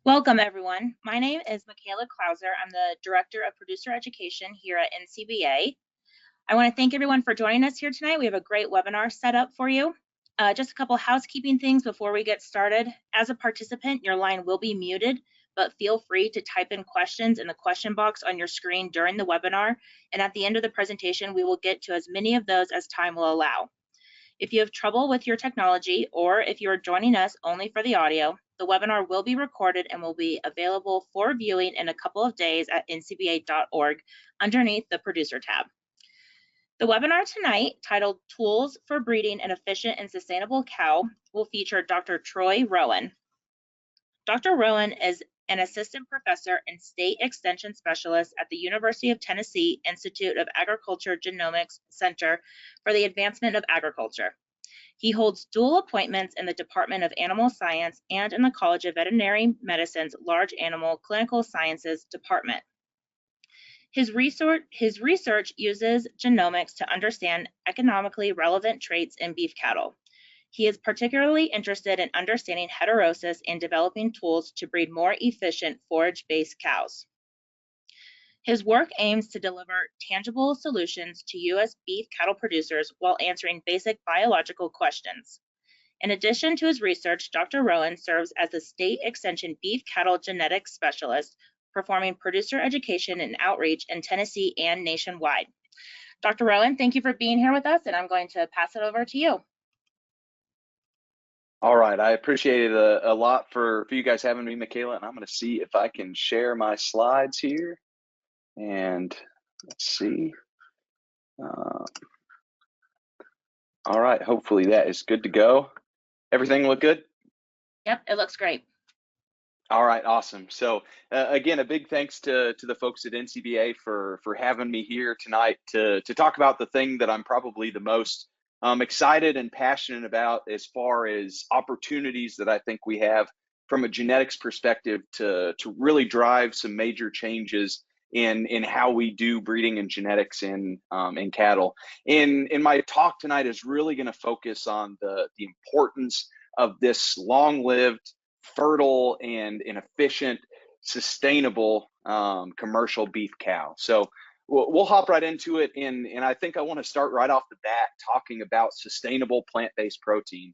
Welcome, everyone. My name is Michaela Clauser. I'm the Director of Producer Education here at NCBA. I want to thank everyone for joining us here tonight. We have a great webinar set up for you. Just a couple housekeeping things before we get started. As a participant, your line will be muted, but feel free to type in questions in the question box on your screen during the webinar. And at the end of the presentation, we will get to as many of those as time will allow. If you have trouble with your technology, or if you are joining us only for the audio, the webinar will be recorded and will be available for viewing in a couple of days at ncba.org underneath the Producer tab. The webinar tonight, titled Tools for Breeding an Efficient and Sustainable Cow, will feature Dr. Troy Rowan. Dr. Rowan is an assistant professor and state extension specialist at the University of Tennessee Institute of Agriculture Genomics Center for the Advancement of Agriculture. He holds dual appointments in the Department of Animal Science and in the College of Veterinary Medicine's Large Animal Clinical Sciences Department. His research uses genomics to understand economically relevant traits in beef cattle. He is particularly interested in understanding heterosis and developing tools to breed more efficient forage-based cows. His work aims to deliver tangible solutions to U.S. beef cattle producers while answering basic biological questions. In addition to his research, Dr. Rowan serves as the State Extension Beef Cattle Genetics Specialist, performing producer education and outreach in Tennessee and nationwide. Dr. Rowan, thank you for being here with us, and I'm going to pass it over to you. All right, I appreciate it a lot for you guys having me, Michaela, and I'm going to see if I can share my slides here. And let's see. All right, hopefully that is good to go. Everything look good? Yep, it looks great. All right, awesome. So again, a big thanks to the folks at NCBA for having me here tonight to talk about the thing that I'm probably the most excited and passionate about as far as opportunities that I think we have from a genetics perspective to really drive some major changes in how we do breeding and genetics in cattle. In my talk tonight is really going to focus on the importance of this long-lived, fertile, and efficient, sustainable commercial beef cow. So we'll hop right into it, and I think I want to start right off the bat talking about sustainable plant-based protein,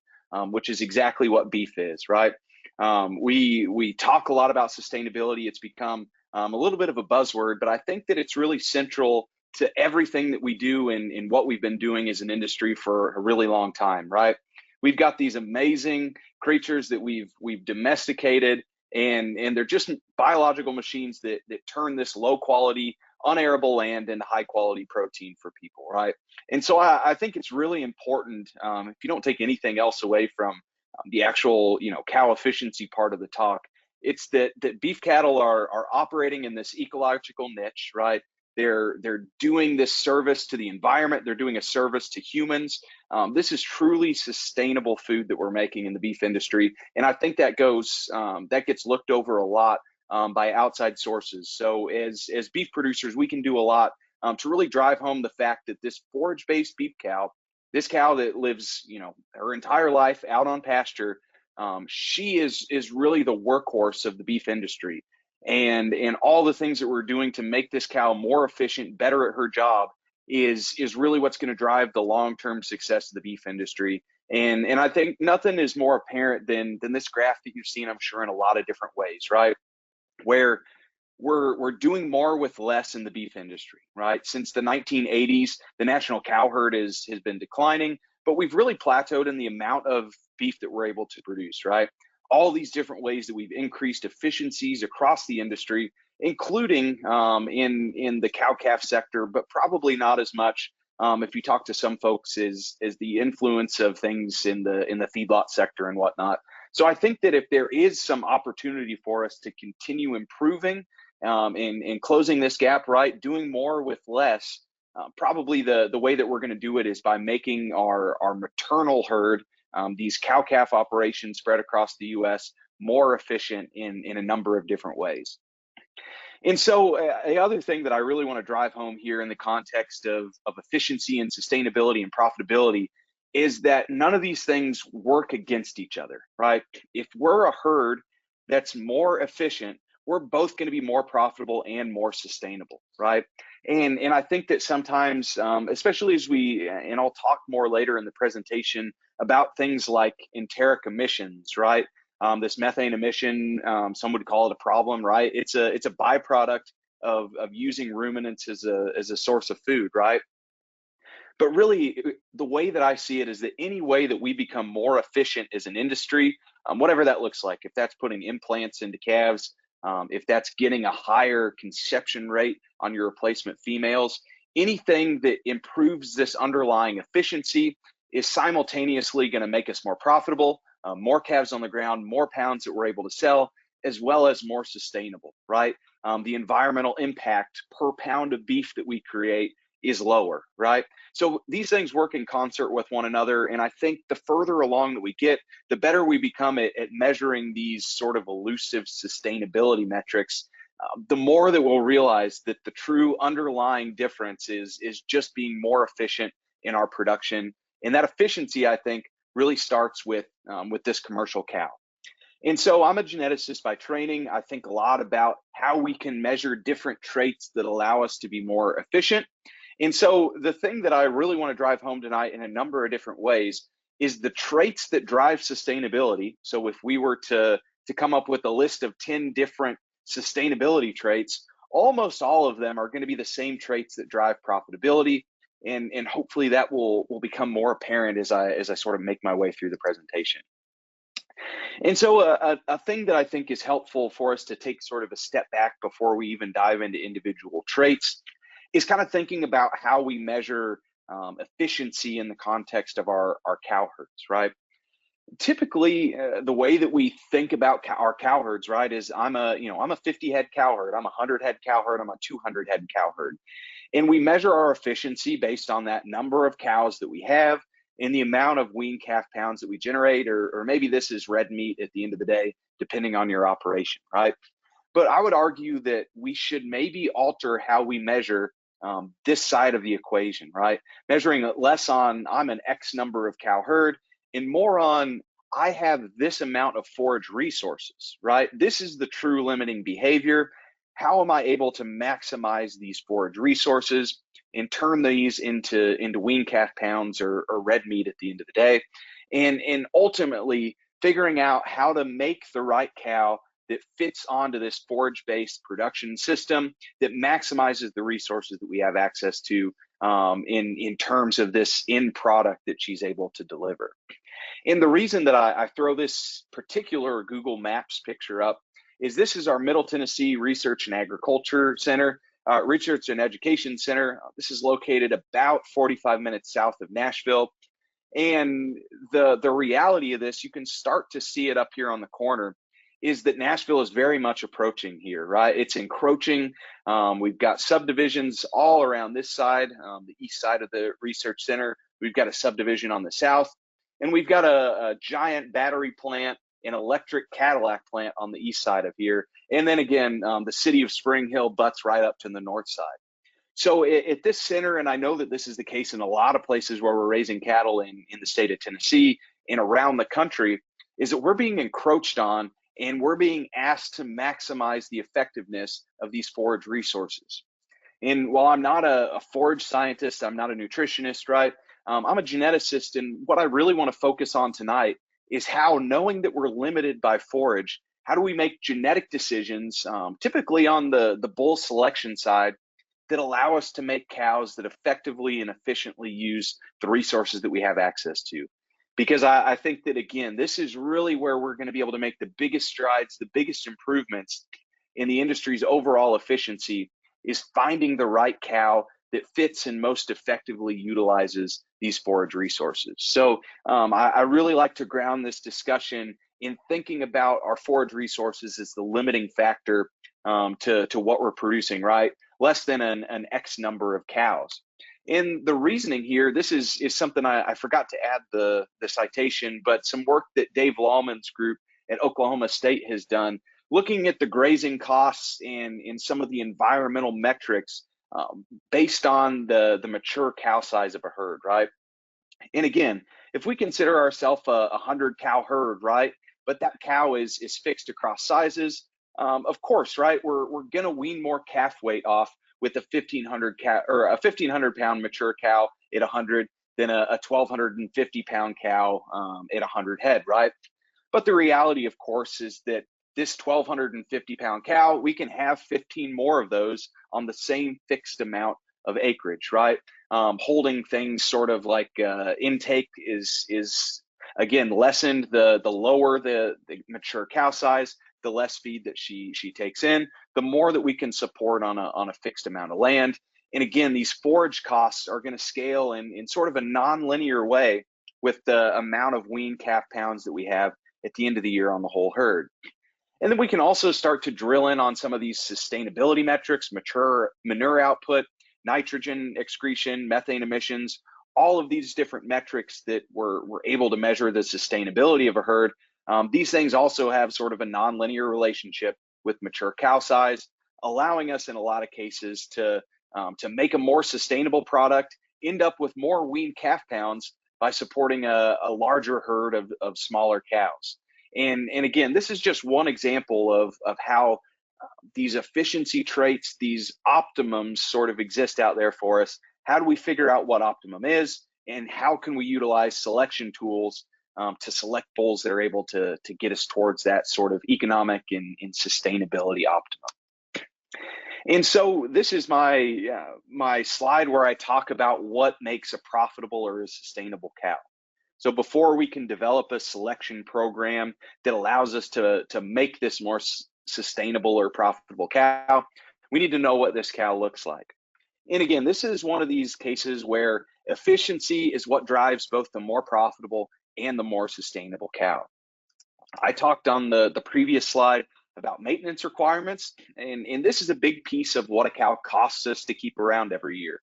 which is exactly what beef is, right? We talk a lot about sustainability. It's become a little bit of a buzzword, but I think that it's really central to everything that we do and what we've been doing as an industry for a really long time, right? We've got these amazing creatures that we've domesticated, and they're just biological machines that turn this low quality, unarable land into high quality protein for people, right? And so I think it's really important, if you don't take anything else away from the actual cow efficiency part of the talk, it's that beef cattle are operating in this ecological niche, right? They're doing this service to the environment. They're doing a service to humans. This is truly sustainable food that we're making in the beef industry, and I think that gets looked over a lot by outside sources. So as beef producers, we can do a lot to really drive home the fact that this forage-based beef cow, this cow that lives her entire life out on pasture, she is really the workhorse of the beef industry. And all the things that we're doing to make this cow more efficient, better at her job, is really what's going to drive the long-term success of the beef industry. And I think nothing is more apparent than this graph that you've seen, I'm sure, in a lot of different ways, right? Where we're doing more with less in the beef industry, right? Since the 1980s, the national cow herd has been declining, but we've really plateaued in the amount of beef that we're able to produce, right? All these different ways that we've increased efficiencies across the industry, including in the cow-calf sector, but probably not as much if you talk to some folks as the influence of things in the feedlot sector and whatnot. So I think that if there is some opportunity for us to continue improving and closing this gap, right, doing more with less, probably the way that we're going to do it is by making our maternal herd, these cow-calf operations spread across the U.S., more efficient in a number of different ways. And so the other thing that I really want to drive home here in the context of efficiency and sustainability and profitability is that none of these things work against each other, right? If we're a herd that's more efficient, we're both going to be more profitable and more sustainable, right? And I think that sometimes, especially as and I'll talk more later in the presentation about things like enteric emissions, right? This methane emission, some would call it a problem, right? It's a byproduct of using ruminants as a source of food, right? But really, the way that I see it is that any way that we become more efficient as an industry, whatever that looks like, if that's putting implants into calves, if that's getting a higher conception rate on your replacement females, anything that improves this underlying efficiency is simultaneously going to make us more profitable, more calves on the ground, more pounds that we're able to sell, as well as more sustainable, right? The environmental impact per pound of beef that we create is lower, right? So these things work in concert with one another. And I think the further along that we get, the better we become at measuring these sort of elusive sustainability metrics, the more that we'll realize that the true underlying difference is just being more efficient in our production. And that efficiency, I think, really starts with this commercial cow. And so I'm a geneticist by training. I think a lot about how we can measure different traits that allow us to be more efficient. And so the thing that I really want to drive home tonight in a number of different ways is the traits that drive sustainability. So if we were to come up with a list of 10 different sustainability traits, almost all of them are going to be the same traits that drive profitability. And hopefully that will become more apparent as I sort of make my way through the presentation. And so a thing that I think is helpful for us to take sort of a step back before we even dive into individual traits is kind of thinking about how we measure efficiency in the context of our cow herds, right? Typically, the way that we think about our cow herds, right, is I'm a 50 head cow herd, I'm a 100 head cow herd, I'm a 200 head cow herd, and we measure our efficiency based on that number of cows that we have and the amount of wean calf pounds that we generate, or maybe this is red meat at the end of the day, depending on your operation, right? But I would argue that we should maybe alter how we measure this side of the equation, right? Measuring it less on I'm an X number of cow herd and more on I have this amount of forage resources, right? This is the true limiting behavior. How am I able to maximize these forage resources and turn these into wean calf pounds or red meat at the end of the day? And ultimately figuring out how to make the right cow that fits onto this forage-based production system that maximizes the resources that we have access to in terms of this end product that she's able to deliver. And the reason that I throw this particular Google Maps picture up is this is our Middle Tennessee Research and Agriculture Center, Research and Education Center. This is located about 45 minutes south of Nashville. And the reality of this, you can start to see it up here on the corner, is that Nashville is very much approaching here, right? It's encroaching. We've got subdivisions all around this side, the east side of the research center. We've got a subdivision on the south, and we've got a giant battery plant, an electric Cadillac plant on the east side of here. And then again, the city of Spring Hill butts right up to the north side. So at this center, and I know that this is the case in a lot of places where we're raising cattle in the state of Tennessee and around the country, is that we're being encroached on and we're being asked to maximize the effectiveness of these forage resources. And while I'm not a forage scientist, I'm not a nutritionist, right? I'm a geneticist, and what I really want to focus on tonight is how, knowing that we're limited by forage, how do we make genetic decisions, typically on the bull selection side, that allow us to make cows that effectively and efficiently use the resources that we have access to. Because I think that, again, this is really where we're going to be able to make the biggest strides, the biggest improvements in the industry's overall efficiency, is finding the right cow that fits and most effectively utilizes these forage resources. So I really like to ground this discussion in thinking about our forage resources as the limiting factor to what we're producing, right? Less than an X number of cows. And the reasoning here, this is something I forgot to add the citation, but some work that Dave Lawman's group at Oklahoma State has done, looking at the grazing costs and some of the environmental metrics based on the mature cow size of a herd, right? And again, if we consider ourselves a 100 cow herd, right, but that cow is fixed across sizes. Of course, right? We're gonna wean more calf weight off with a 1,500 or a 1,500-pound mature cow at 100 than a 1,250-pound cow at 100 head, right? But the reality, of course, is that this 1,250-pound cow, we can have 15 more of those on the same fixed amount of acreage, right? Holding things sort of like intake is again lessened. The lower the mature cow size, the less feed that she takes in, the more that we can support on a fixed amount of land. And again, these forage costs are going to scale in sort of a non-linear way with the amount of weaned calf pounds that we have at the end of the year on the whole herd. And then we can also start to drill in on some of these sustainability metrics, mature manure output, nitrogen excretion, methane emissions, all of these different metrics that we're able to measure the sustainability of a herd. These things also have sort of a non-linear relationship with mature cow size, allowing us in a lot of cases to make a more sustainable product, end up with more weaned calf pounds by supporting a larger herd of smaller cows. And again, this is just one example of how these efficiency traits, these optimums sort of exist out there for us. How do we figure out what optimum is, and how can we utilize selection tools to select bulls that are able to get us towards that sort of economic and sustainability optimum? And so this is my slide where I talk about what makes a profitable or a sustainable cow. So before we can develop a selection program that allows us to make this more sustainable or profitable cow, we need to know what this cow looks like. And again, this is one of these cases where efficiency is what drives both the more profitable and the more sustainable cow. I talked on the previous slide about maintenance requirements, and this is a big piece of what a cow costs us to keep around every year.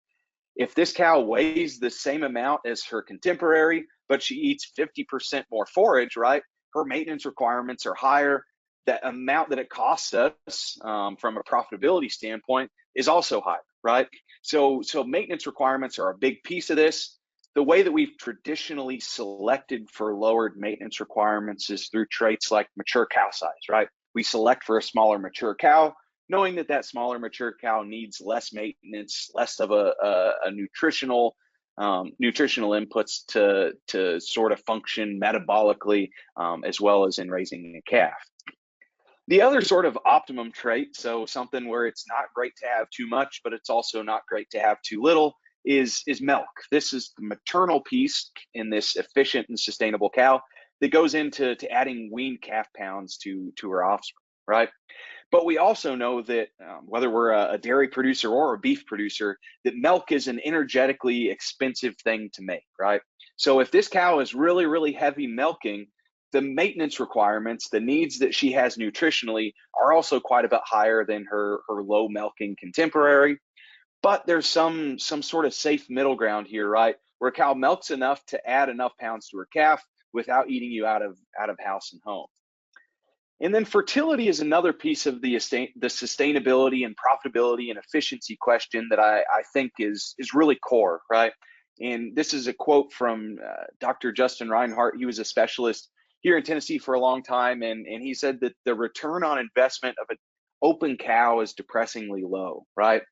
If this cow weighs the same amount as her contemporary, but she eats 50% more forage, right? Her maintenance requirements are higher. That amount that it costs us from a profitability standpoint is also high, right? So maintenance requirements are a big piece of this. The way that we've traditionally selected for lowered maintenance requirements is through traits like mature cow size, right? We select for a smaller mature cow, knowing that smaller mature cow needs less maintenance, less of a nutritional inputs to sort of function metabolically, as well as in raising a calf. The other sort of optimum trait, so something where it's not great to have too much, but it's also not great to have too little, is milk. This is the maternal piece in this efficient and sustainable cow that goes into adding weaned calf pounds to her offspring, right? But we also know that whether we're a dairy producer or a beef producer, that milk is an energetically expensive thing to make, right? So if this cow is really, really heavy milking, the maintenance requirements, the needs that she has nutritionally are also quite a bit higher than her low milking contemporary. But there's some sort of safe middle ground here, right? Where a cow milks enough to add enough pounds to her calf without eating you out of house and home. And then fertility is another piece of the sustainability and profitability and efficiency question that I think is really core, right? And this is a quote from Dr. Justin Reinhart. He was a specialist here in Tennessee for a long time, and he said that the return on investment of an open cow is depressingly low, right?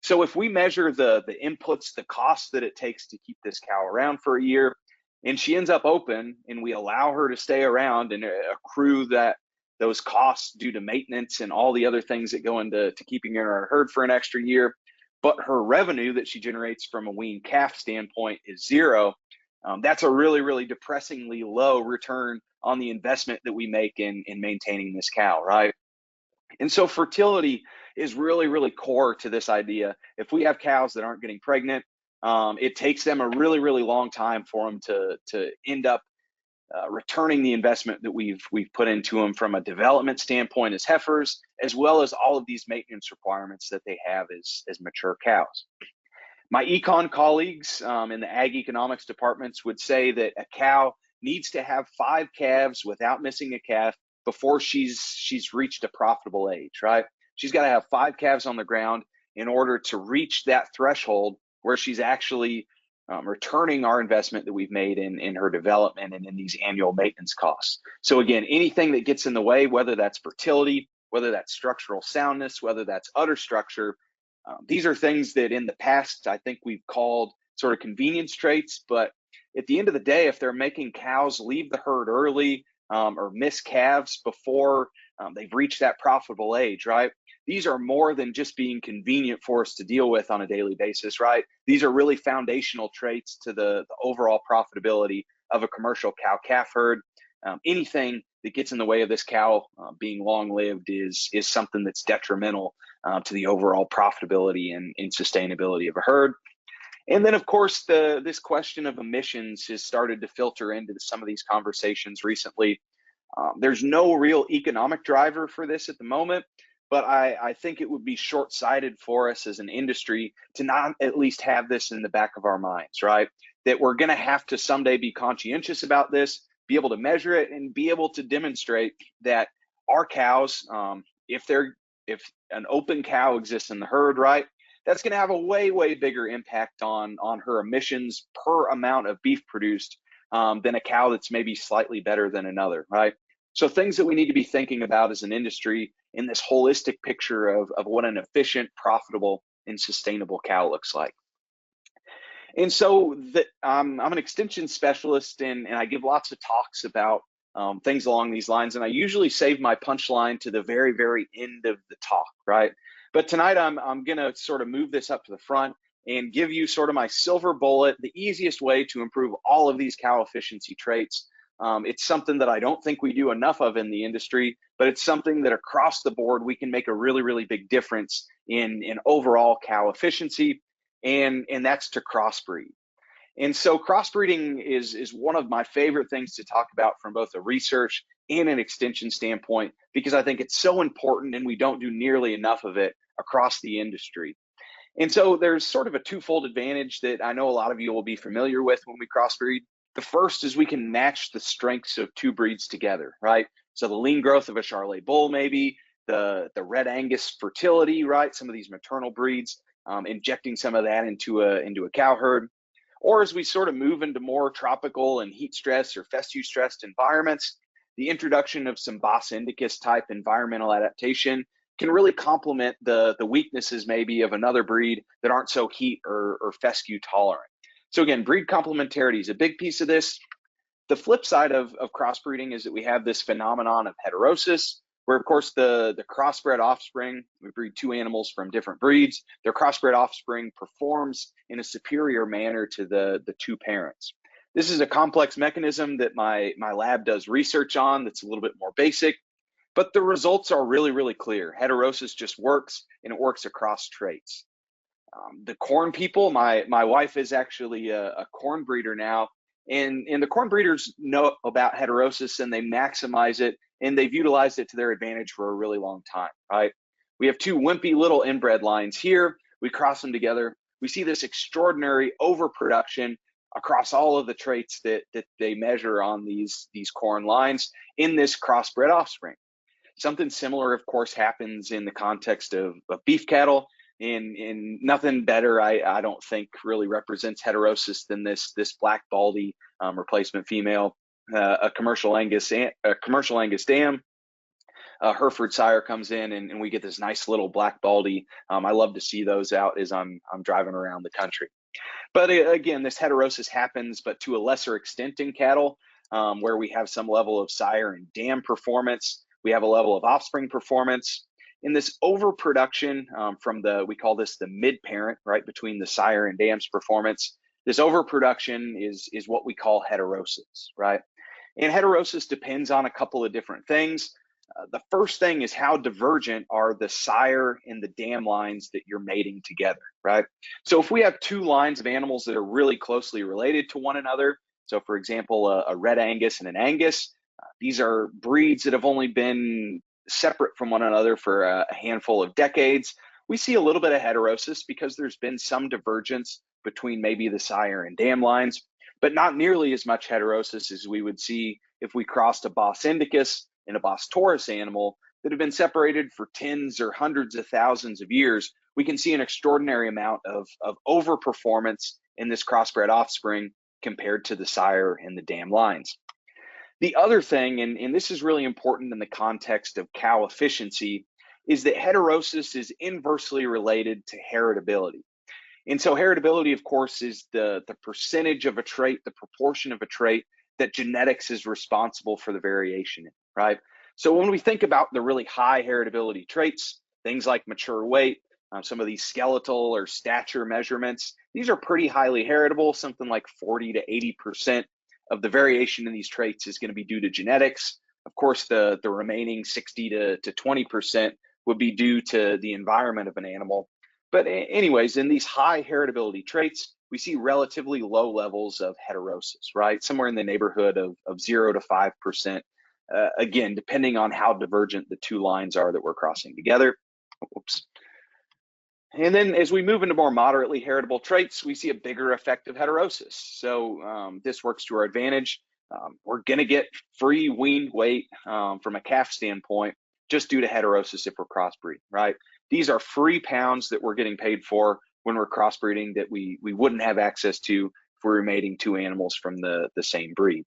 So if we measure the inputs, the costs that it takes to keep this cow around for a year, and she ends up open, and we allow her to stay around and accrue those costs due to maintenance and all the other things that go into keeping her in our herd for an extra year, but her revenue that she generates from a weaned calf standpoint is zero, that's a really, really depressingly low return on the investment that we make in maintaining this cow, right? And so fertility is really, really core to this idea. If we have cows that aren't getting pregnant, it takes them a really, really long time for them to end up returning the investment that we've put into them from a development standpoint as heifers, as well as all of these maintenance requirements that they have as mature cows. My econ colleagues in the ag economics departments would say that a cow needs to have 5 calves without missing a calf before she's reached a profitable age, right? She's got to have 5 calves on the ground in order to reach that threshold where she's actually returning our investment that we've made in her development and in these annual maintenance costs. So again, anything that gets in the way, whether that's fertility, whether that's structural soundness, whether that's udder structure, these are things that in the past I think we've called sort of convenience traits, but at the end of the day, if they're making cows leave the herd early or miss calves before they've reached that profitable age, right? These are more than just being convenient for us to deal with on a daily basis, right? These are really foundational traits to the overall profitability of a commercial cow-calf herd. Anything that gets in the way of this cow being long-lived is something that's detrimental to the overall profitability and sustainability of a herd. And then, of course, this question of emissions has started to filter into some of these conversations recently. There's no real economic driver for this at the moment, but I think it would be short-sighted for us as an industry to not at least have this in the back of our minds, right? That we're going to have to someday be conscientious about this, be able to measure it, and be able to demonstrate that our cows, if an open cow exists in the herd, right, that's going to have a way bigger impact on her emissions per amount of beef produced than a cow that's maybe slightly better than another, right? So things that we need to be thinking about as an industry in this holistic picture of what an efficient, profitable, and sustainable cow looks like. And so I'm an extension specialist, and I give lots of talks about things along these lines, and I usually save my punchline to the very end of the talk, right? But tonight I'm gonna sort of move this up to the front and give you sort of my silver bullet, the easiest way to improve all of these cow efficiency traits. It's something that I don't think we do enough of in the industry, but it's something that across the board we can make a really big difference in overall cow efficiency, and that's to crossbreed. And so crossbreeding is one of my favorite things to talk about from both a research and an extension standpoint, because I think it's so important and we don't do nearly enough of it across the industry. And so there's sort of a twofold advantage that I know a lot of you will be familiar with when we crossbreed. The first is we can match the strengths of two breeds together, right? So the lean growth of a Charolais bull, maybe the Red Angus fertility, right? Some of these maternal breeds, injecting some of that into a cow herd. Or as we sort of move into more tropical and heat stress or fescue stressed environments, the introduction of some Bos indicus type environmental adaptation can really complement the weaknesses maybe of another breed that aren't so heat or fescue tolerant. So again, breed complementarity is a big piece of this. The flip side of crossbreeding is that we have this phenomenon of heterosis, where of course the crossbred offspring, we breed two animals from different breeds, their crossbred offspring performs in a superior manner to the two parents. This is a complex mechanism that my lab does research on that's a little bit more basic, but the results are really clear. Heterosis just works, and it works across traits. The corn people, my wife is actually a corn breeder now, and the corn breeders know about heterosis and they maximize it, and they've utilized it to their advantage for a really long time, right? We have two wimpy little inbred lines here. We cross them together. We see this extraordinary overproduction across all of the traits that they measure on these corn lines in this crossbred offspring. Something similar, of course, happens in the context of beef cattle. And nothing better, I don't think, really represents heterosis than this black baldy replacement female, a commercial Angus dam. Hereford sire comes in, and we get this nice little black baldy. I love to see those out as I'm driving around the country. But again, this heterosis happens, but to a lesser extent in cattle, where we have some level of sire and dam performance. We have a level of offspring performance. In this overproduction we call this the mid-parent, right, between the sire and dam's performance, this overproduction is what we call heterosis, right? And heterosis depends on a couple of different things. The first thing is how divergent are the sire and the dam lines that you're mating together, right? So if we have two lines of animals that are really closely related to one another, so for example, a Red Angus and an Angus, these are breeds that have only been separate from one another for a handful of decades, we see a little bit of heterosis because there's been some divergence between maybe the sire and dam lines, but not nearly as much heterosis as we would see if we crossed a Bos indicus and a Bos taurus animal that have been separated for tens or hundreds of thousands of years. We can see an extraordinary amount of overperformance in this crossbred offspring compared to the sire and the dam lines. The other thing, and this is really important in the context of cow efficiency, is that heterosis is inversely related to heritability. And so heritability, of course, is the percentage of a trait, the proportion of a trait that genetics is responsible for the variation in, right? So when we think about the really high heritability traits, things like mature weight, some of these skeletal or stature measurements, these are pretty highly heritable. Something like 40 to 80% of the variation in these traits is going to be due to genetics. Of course, the remaining 60 to 20% would be due to the environment of an animal. But anyways, in these high heritability traits, we see relatively low levels of heterosis, right? Somewhere in the neighborhood of 0 to 5%. Again, depending on how divergent the two lines are that we're crossing together. Oops. And then as we move into more moderately heritable traits, we see a bigger effect of heterosis. So this works to our advantage. We're going to get free weaned weight from a calf standpoint just due to heterosis if we're crossbreeding, right? These are free pounds that we're getting paid for when we're crossbreeding that we wouldn't have access to if we were mating two animals from the same breed.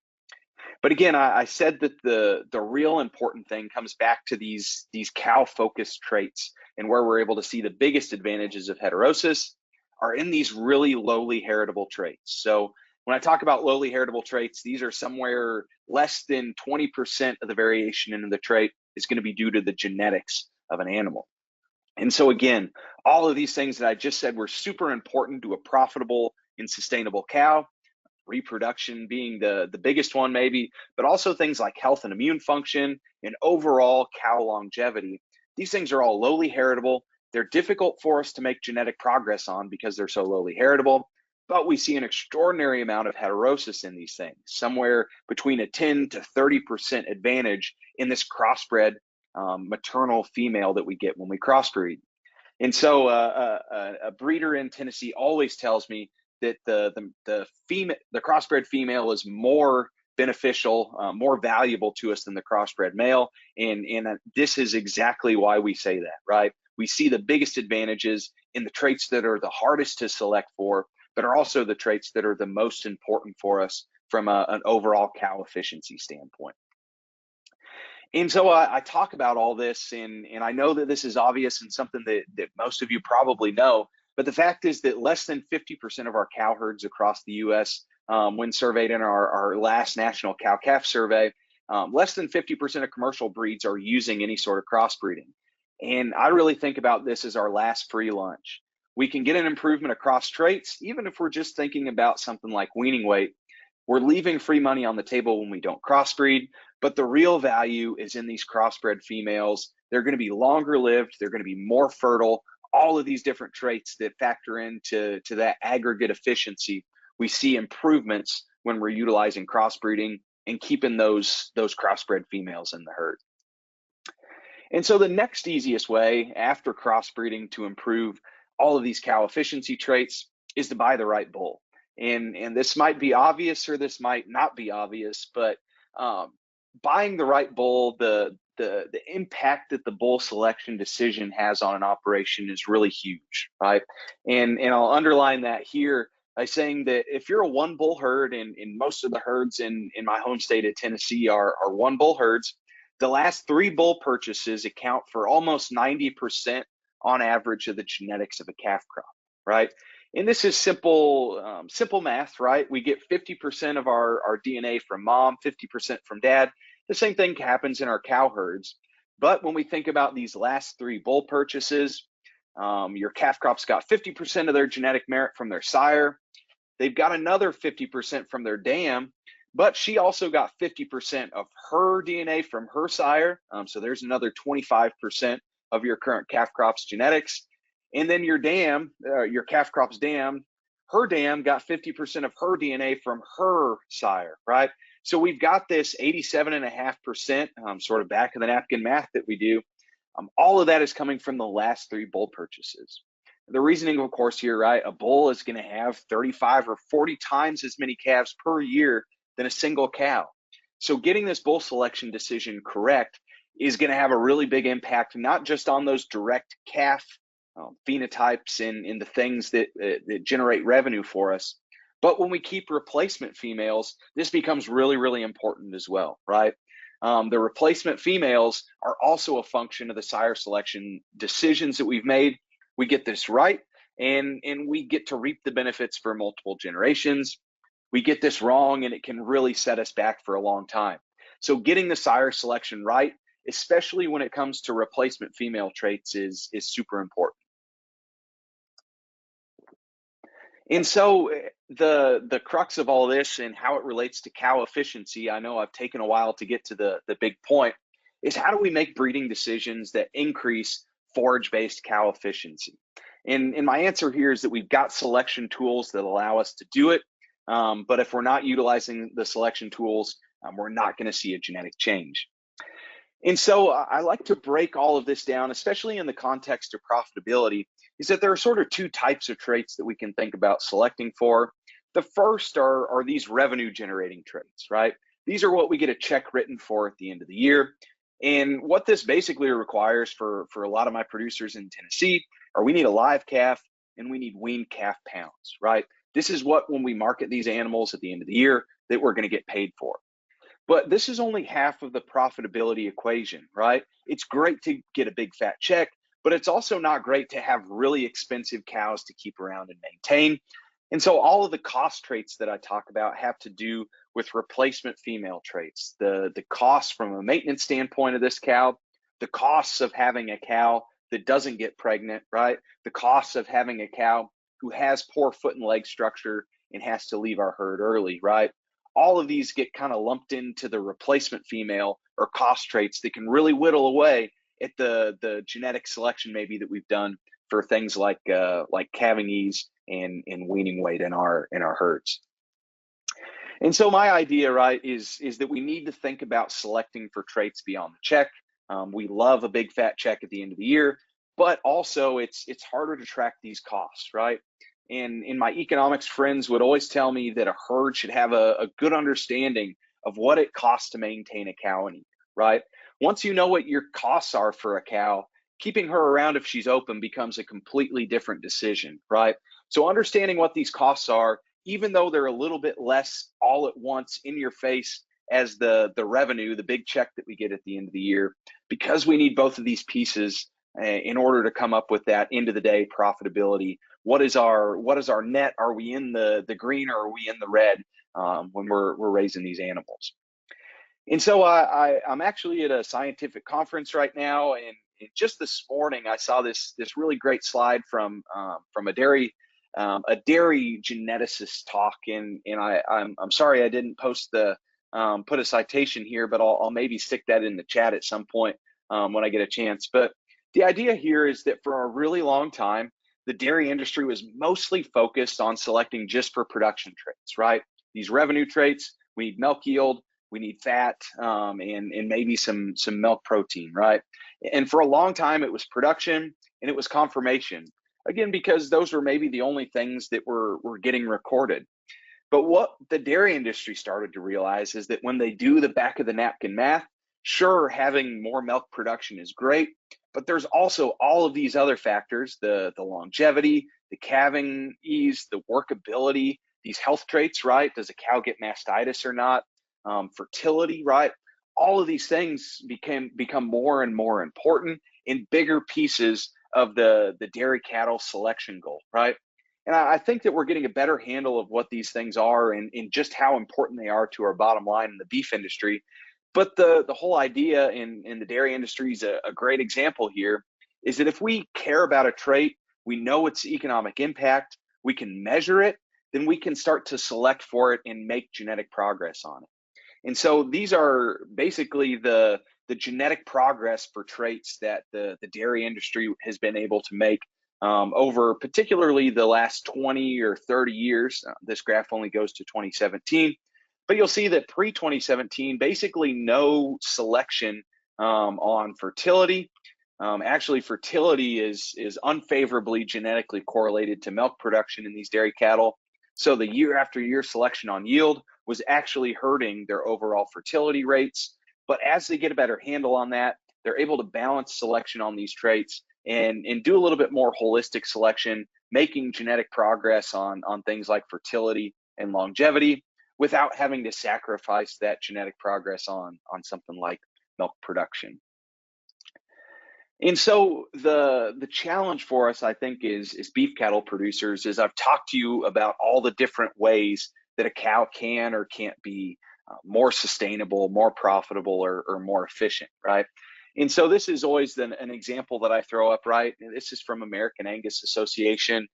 But again, I said that the real important thing comes back to these cow-focused traits, and where we're able to see the biggest advantages of heterosis are in these really lowly heritable traits. So when I talk about lowly heritable traits, these are somewhere less than 20% of the variation in the trait is going to be due to the genetics of an animal. And so again, all of these things that I just said were super important to a profitable and sustainable cow, reproduction being the biggest one maybe, but also things like health and immune function and overall cow longevity. These things are all lowly heritable. They're difficult for us to make genetic progress on because they're so lowly heritable, but we see an extraordinary amount of heterosis in these things, somewhere between a 10 to 30% advantage in this crossbred maternal female that we get when we crossbreed. And so a breeder in Tennessee always tells me that the crossbred female is more beneficial, more valuable to us than the crossbred male. And this is exactly why we say that, right? We see the biggest advantages in the traits that are the hardest to select for, but are also the traits that are the most important for us from an overall cow efficiency standpoint. And so I talk about all this, and I know that this is obvious and something that most of you probably know, but the fact is that less than 50% of our cow herds across the U.S., when surveyed in our last national cow-calf survey, less than 50% of commercial breeds are using any sort of crossbreeding. And I really think about this as our last free lunch. We can get an improvement across traits, even if we're just thinking about something like weaning weight. We're leaving free money on the table when we don't crossbreed, but the real value is in these crossbred females. They're going to be longer lived, they're going to be more fertile, all of these different traits that factor into that aggregate efficiency. We see improvements when we're utilizing crossbreeding and keeping those crossbred females in the herd. And so the next easiest way after crossbreeding to improve all of these cow efficiency traits is to buy the right bull. And this might be obvious or this might not be obvious, but buying the right bull, the impact that the bull selection decision has on an operation is really huge, right? And I'll underline that here by saying that if you're a one bull herd, and most of the herds in my home state of Tennessee are one bull herds, the last three bull purchases account for almost 90% on average of the genetics of a calf crop, right? And this is simple math, right? We get 50% of our DNA from mom, 50% from dad. The same thing happens in our cow herds. But when we think about these last three bull purchases, your calf crop's got 50% of their genetic merit from their sire. They've got another 50% from their dam, but she also got 50% of her DNA from her sire. So there's another 25% of your current calf crop's genetics. And then your dam, your calf crop's dam, her dam got 50% of her DNA from her sire, right? So we've got this 87.5% sort of back of the napkin math that we do. All of that is coming from the last three bull purchases. The reasoning, of course, here, right? A bull is going to have 35 or 40 times as many calves per year than a single cow. So getting this bull selection decision correct is going to have a really big impact, not just on those direct calf phenotypes in the things that generate revenue for us. But when we keep replacement females, this becomes really, really important as well, right? The replacement females are also a function of the sire selection decisions that we've made. We get this right, and we get to reap the benefits for multiple generations. We get this wrong, and it can really set us back for a long time. So getting the sire selection right, especially when it comes to replacement female traits, is super important. And so the crux of all this and how it relates to cow efficiency, I know I've taken a while to get to the big point, is how do we make breeding decisions that increase forage-based cow efficiency? And my answer here is that we've got selection tools that allow us to do it. But if we're not utilizing the selection tools, we're not going to see a genetic change. And so I like to break all of this down, especially in the context of profitability, is that there are sort of two types of traits that we can think about selecting for. The first are these revenue generating traits, right? These are what we get a check written for at the end of the year. And what this basically requires for a lot of my producers in Tennessee are we need a live calf and we need weaned calf pounds, right? This is what, when we market these animals at the end of the year, that we're going to get paid for. But this is only half of the profitability equation, right? It's great to get a big fat check, but it's also not great to have really expensive cows to keep around and maintain. And so all of the cost traits that I talk about have to do with replacement female traits. The costs from a maintenance standpoint of this cow, the costs of having a cow that doesn't get pregnant, right? The costs of having a cow who has poor foot and leg structure and has to leave our herd early, right? All of these get kind of lumped into the replacement female or cost traits that can really whittle away at the genetic selection maybe that we've done for things like calving ease and weaning weight in our herds. And so my idea, right, is that we need to think about selecting for traits beyond the check. We love a big fat check at the end of the year, but also it's harder to track these costs, right? And my economics friends would always tell me that a herd should have a good understanding of what it costs to maintain a cow in a year, right? Once you know what your costs are for a cow, keeping her around if she's open becomes a completely different decision, right? So understanding what these costs are, even though they're a little bit less all at once in your face as the revenue, the big check that we get at the end of the year, because we need both of these pieces in order to come up with that end of the day profitability. What is our net? Are we in the green or are we in the red when we're raising these animals? And so I'm actually at a scientific conference right now, and just this morning I saw this really great slide from a dairy geneticist talk, and I'm sorry I didn't post put a citation here, but I'll maybe stick that in the chat at some point when I get a chance. But the idea here is that for a really long time, the dairy industry was mostly focused on selecting just for production traits, right? These revenue traits, we need milk yield, we need fat, and maybe some milk protein, right? And for a long time, it was production and it was conformation. Again, because those were maybe the only things that were getting recorded. But what the dairy industry started to realize is that when they do the back of the napkin math, sure, having more milk production is great, but there's also all of these other factors, the longevity, the calving ease, the workability, these health traits, right? Does a cow get mastitis or not? Fertility, right? All of these things become more and more important in bigger pieces of the dairy cattle selection goal, right? And I think that we're getting a better handle of what these things are and just how important they are to our bottom line in the beef industry. But the whole idea in the dairy industry is a great example here, is that if we care about a trait, we know its economic impact, we can measure it, then we can start to select for it and make genetic progress on it. And so these are basically the genetic progress for traits that the dairy industry has been able to make over particularly the last 20 or 30 years. This graph only goes to 2017, but you'll see that pre-2017, basically no selection on fertility. Actually, fertility is unfavorably genetically correlated to milk production in these dairy cattle. So the year after year selection on yield was actually hurting their overall fertility rates. But as they get a better handle on that, they're able to balance selection on these traits and do a little bit more holistic selection, making genetic progress on things like fertility and longevity without having to sacrifice that genetic progress on something like milk production. And so the challenge for us, I think, is beef cattle producers, is I've talked to you about all the different ways that a cow can or can't be more sustainable, more profitable, or more efficient, right? And so this is always an example that I throw up, right? And this is from American Angus Association.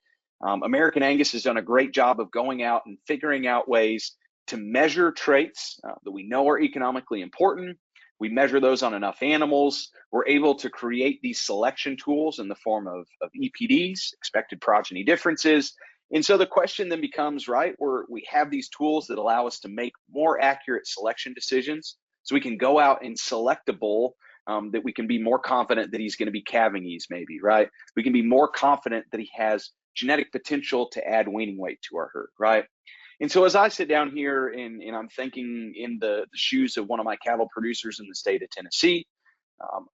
American Angus has done a great job of going out and figuring out ways to measure traits that we know are economically important. We measure those on enough animals. We're able to create these selection tools in the form of EPDs, expected progeny differences. And so the question then becomes, right, we have these tools that allow us to make more accurate selection decisions. So we can go out and select a bull that we can be more confident that he's going to be calving ease, maybe, right? We can be more confident that he has genetic potential to add weaning weight to our herd, right? And so as I sit down here and I'm thinking in the shoes of one of my cattle producers in the state of Tennessee,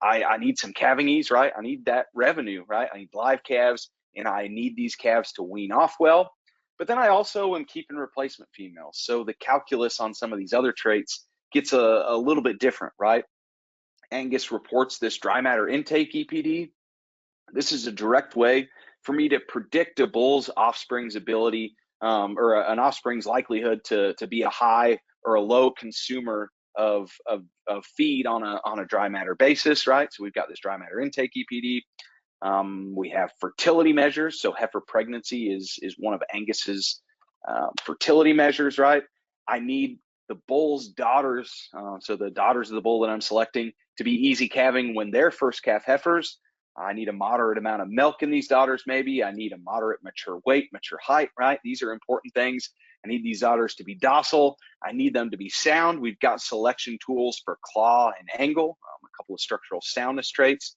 I need some calving ease, right? I need that revenue, right? I need live calves, and I need these calves to wean off well. But then I also am keeping replacement females. So the calculus on some of these other traits gets a little bit different, right? Angus reports this dry matter intake EPD. This is a direct way for me to predict a bull's offspring's ability or an offspring's likelihood to be a high or a low consumer of feed on a dry matter basis, right? So we've got this dry matter intake EPD. We have fertility measures. So heifer pregnancy is one of Angus's fertility measures, right? I need the bull's daughters, so the daughters of the bull that I'm selecting, to be easy calving when they're first calf heifers. I need a moderate amount of milk in these daughters, maybe. I need a moderate mature weight, mature height, right? These are important things. I need these daughters to be docile. I need them to be sound. We've got selection tools for claw and angle, a couple of structural soundness traits.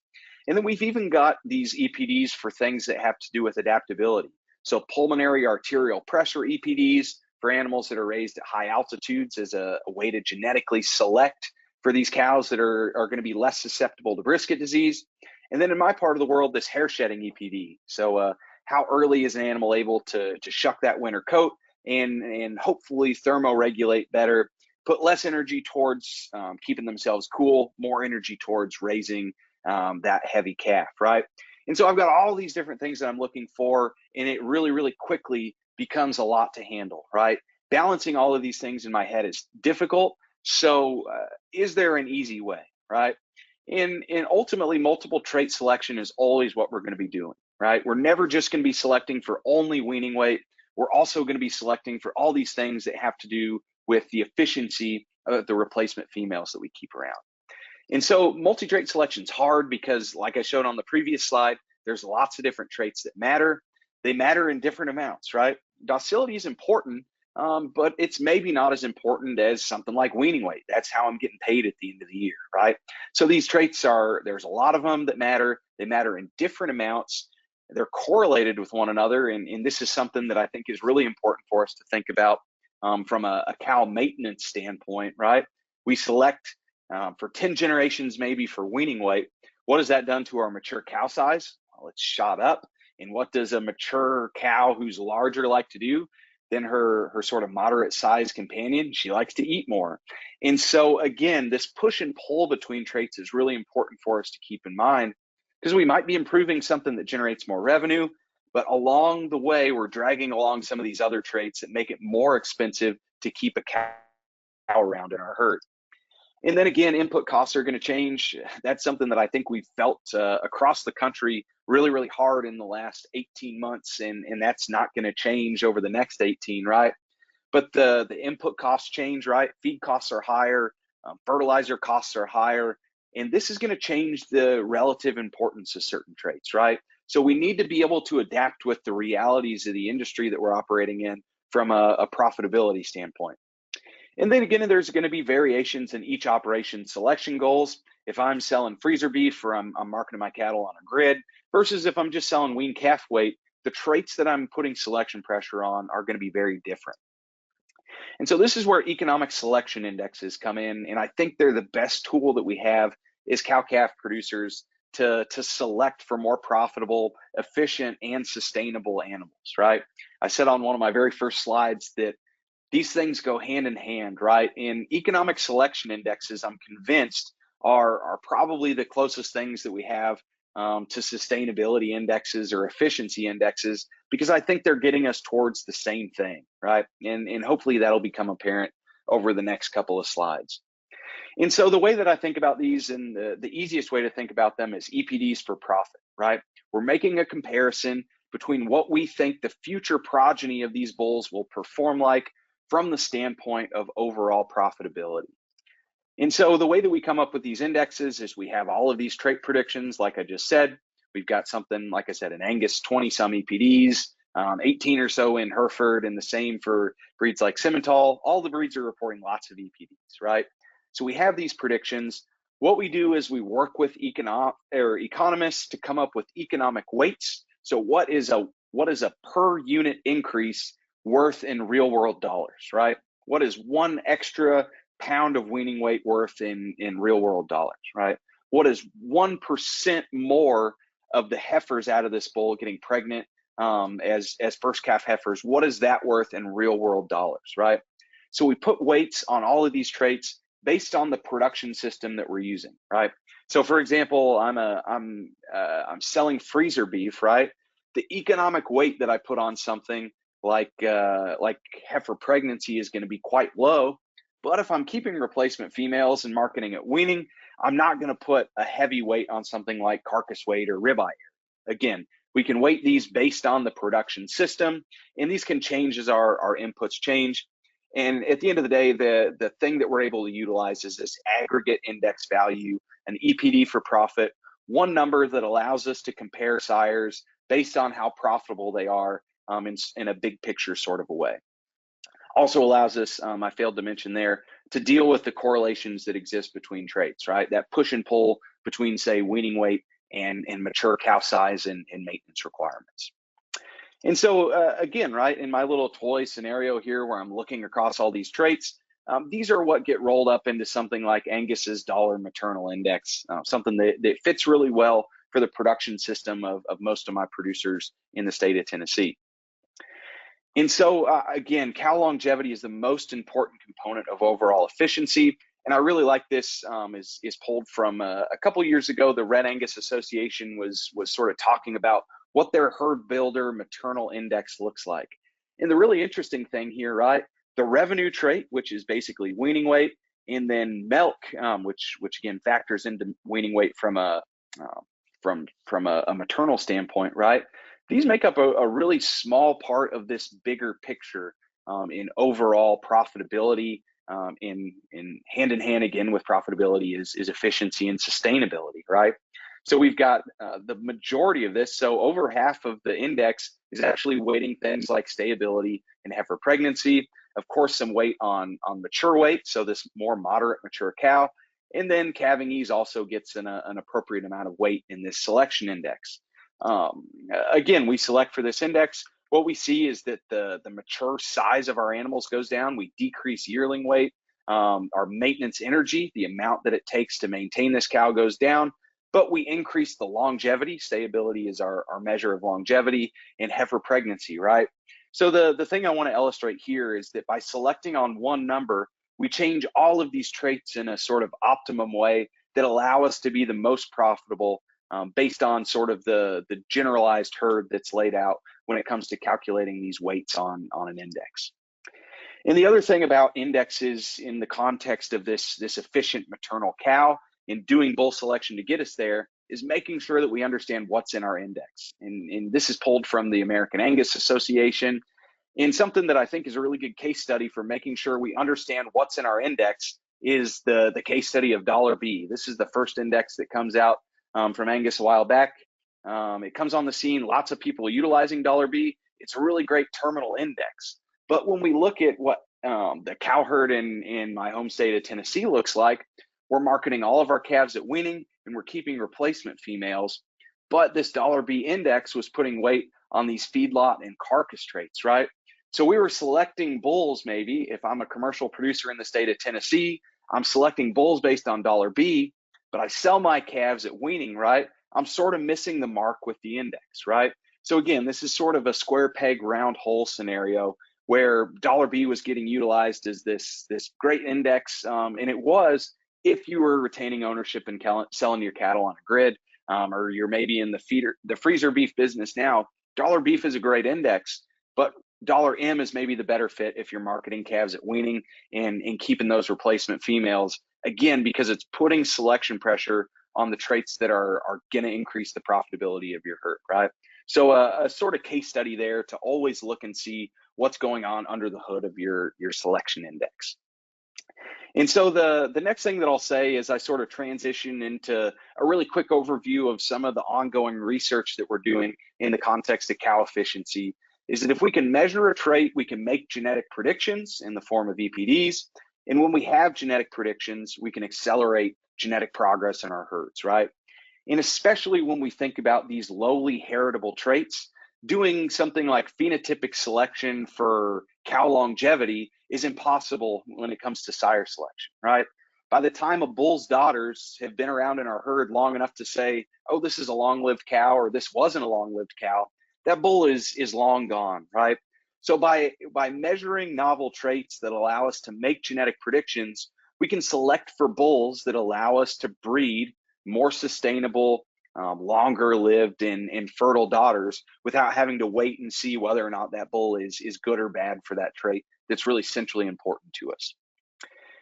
And then we've even got these EPDs for things that have to do with adaptability. So pulmonary arterial pressure EPDs for animals that are raised at high altitudes as a way to genetically select for these cows that are going to be less susceptible to brisket disease. And then in my part of the world, this hair shedding EPD. So how early is an animal able to shuck that winter coat and hopefully thermoregulate better, put less energy towards keeping themselves cool, more energy towards raising that heavy calf, right? And so I've got all these different things that I'm looking for, and it really, really quickly becomes a lot to handle, right? Balancing all of these things in my head is difficult. So is there an easy way, right? And ultimately, multiple trait selection is always what we're going to be doing, right? We're never just going to be selecting for only weaning weight. We're also going to be selecting for all these things that have to do with the efficiency of the replacement females that we keep around. And so multi-trait selection is hard because, like I showed on the previous slide, there's lots of different traits that matter. They matter in different amounts, right? Docility is important, but it's maybe not as important as something like weaning weight. That's how I'm getting paid at the end of the year, right? So these traits there's a lot of them that matter. They matter in different amounts. They're correlated with one another. And this is something that I think is really important for us to think about from a cow maintenance standpoint, right? We select for 10 generations, maybe for weaning weight. What has that done to our mature cow size? Well, it's shot up. And what does a mature cow who's larger like to do? Then her sort of moderate size companion, she likes to eat more. And so again, this push and pull between traits is really important for us to keep in mind, because we might be improving something that generates more revenue, but along the way, we're dragging along some of these other traits that make it more expensive to keep a cow around in our herd. And then again, input costs are going to change. That's something that I think we've felt across the country really, really hard in the last 18 months, and that's not going to change over the next 18, right? But the input costs change, right? Feed costs are higher, fertilizer costs are higher, and this is going to change the relative importance of certain traits, right? So we need to be able to adapt with the realities of the industry that we're operating in from a profitability standpoint. And then again, there's going to be variations in each operation selection goals. If I'm selling freezer beef or I'm marketing my cattle on a grid versus if I'm just selling wean calf weight, the traits that I'm putting selection pressure on are going to be very different. And so this is where economic selection indexes come in. And I think they're the best tool that we have as cow-calf producers to select for more profitable, efficient, and sustainable animals, right? I said on one of my very first slides that these things go hand in hand, right? And economic selection indexes, I'm convinced, are probably the closest things that we have to sustainability indexes or efficiency indexes, because I think they're getting us towards the same thing, right? And hopefully that'll become apparent over the next couple of slides. And so the way that I think about these, and the easiest way to think about them, is EPDs for profit, right? We're making a comparison between what we think the future progeny of these bulls will perform like from the standpoint of overall profitability. And so the way that we come up with these indexes is we have all of these trait predictions, like I just said. We've got something, like I said, in Angus, 20 some EPDs, 18 or so in Hereford, and the same for breeds like Simmental. All the breeds are reporting lots of EPDs, right? So we have these predictions. What we do is we work with economists to come up with economic weights. So what is a per unit increase worth in real world dollars, right? What is one extra pound of weaning weight worth in real world dollars, right? What is 1% more of the heifers out of this bull getting pregnant as first calf heifers? What is that worth in real world dollars, right? So we put weights on all of these traits based on the production system that we're using, right? So for example, I'm selling freezer beef, right? The economic weight that I put on something like heifer pregnancy is going to be quite low. But if I'm keeping replacement females and marketing at weaning, I'm not going to put a heavy weight on something like carcass weight or ribeye. Again, we can weight these based on the production system, and these can change as our inputs change. And at the end of the day, the thing that we're able to utilize is this aggregate index value, an EPD for profit, one number that allows us to compare sires based on how profitable they are in a big picture sort of a way. Also allows us, I failed to mention there, to deal with the correlations that exist between traits, right? That push and pull between, say, weaning weight and mature cow size and maintenance requirements. And so again, right, in my little toy scenario here where I'm looking across all these traits, these are what get rolled up into something like Angus's dollar maternal index, something that fits really well for the production system of most of my producers in the state of Tennessee. And so again, cow longevity is the most important component of overall efficiency. And I really like this is pulled from a couple years ago. The Red Angus Association was sort of talking about what their herd builder maternal index looks like. And the really interesting thing here, right? The revenue trait, which is basically weaning weight, and then milk, which again factors into weaning weight from a maternal standpoint, right? These make up a really small part of this bigger picture in overall profitability. In hand again with profitability is efficiency and sustainability, right? So we've got the majority of this. So over half of the index is actually weighting things like stayability and heifer pregnancy. Of course, some weight on mature weight, so this more moderate mature cow. And then calving ease also gets an appropriate amount of weight in this selection index. Again, we select for this index. What we see is that the mature size of our animals goes down. We decrease yearling weight. Our maintenance energy, the amount that it takes to maintain this cow, goes down, but we increase the longevity. Stayability is our measure of longevity and heifer pregnancy, right? So the thing I want to illustrate here is that by selecting on one number, we change all of these traits in a sort of optimum way that allow us to be the most profitable based on sort of the generalized herd that's laid out when it comes to calculating these weights on an index. And the other thing about indexes in the context of this efficient maternal cow and doing bull selection to get us there is making sure that we understand what's in our index. And this is pulled from the American Angus Association. And something that I think is a really good case study for making sure we understand what's in our index is the case study of $B. This is the first index that comes out from Angus a while back. It comes on the scene, lots of people utilizing $B. It's a really great terminal index. But when we look at what the cow herd in my home state of Tennessee looks like, we're marketing all of our calves at weaning and we're keeping replacement females. But this $B index was putting weight on these feedlot and carcass traits, right? So we were selecting bulls, maybe if I'm a commercial producer in the state of Tennessee, I'm selecting bulls based on $B, but I sell my calves at weaning, right? I'm sort of missing the mark with the index, right? So again, this is sort of a square peg round hole scenario where $B was getting utilized as this great index, and it was if you were retaining ownership and selling your cattle on a grid, or you're maybe in the freezer beef business now. $beef is a great index, but $M is maybe the better fit if you're marketing calves at weaning and keeping those replacement females, again, because it's putting selection pressure on the traits that are going to increase the profitability of your herd, right? So a sort of case study there to always look and see what's going on under the hood of your selection index. And so the next thing that I'll say is I sort of transition into a really quick overview of some of the ongoing research that we're doing in the context of cow efficiency, is that if we can measure a trait, we can make genetic predictions in the form of EPDs. And when we have genetic predictions, we can accelerate genetic progress in our herds, right? And especially when we think about these lowly heritable traits, doing something like phenotypic selection for cow longevity is impossible when it comes to sire selection, right? By the time a bull's daughters have been around in our herd long enough to say, oh, this is a long-lived cow, or this wasn't a long-lived cow, that bull is long gone, right? So by measuring novel traits that allow us to make genetic predictions, we can select for bulls that allow us to breed more sustainable, longer lived and fertile daughters without having to wait and see whether or not that bull is good or bad for that trait that's really centrally important to us.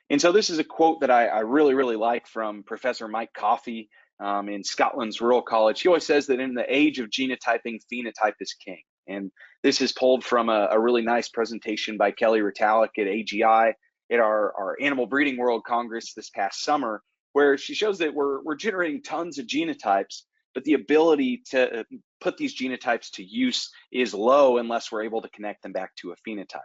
And so this is a quote that I really, really like from Professor Mike Coffey in Scotland's Rural College. He always says that in the age of genotyping, phenotype is king. And this is pulled from a really nice presentation by Kelly Ritalik at AGI at our Animal Breeding World Congress this past summer, where she shows that we're generating tons of genotypes, but the ability to put these genotypes to use is low unless we're able to connect them back to a phenotype.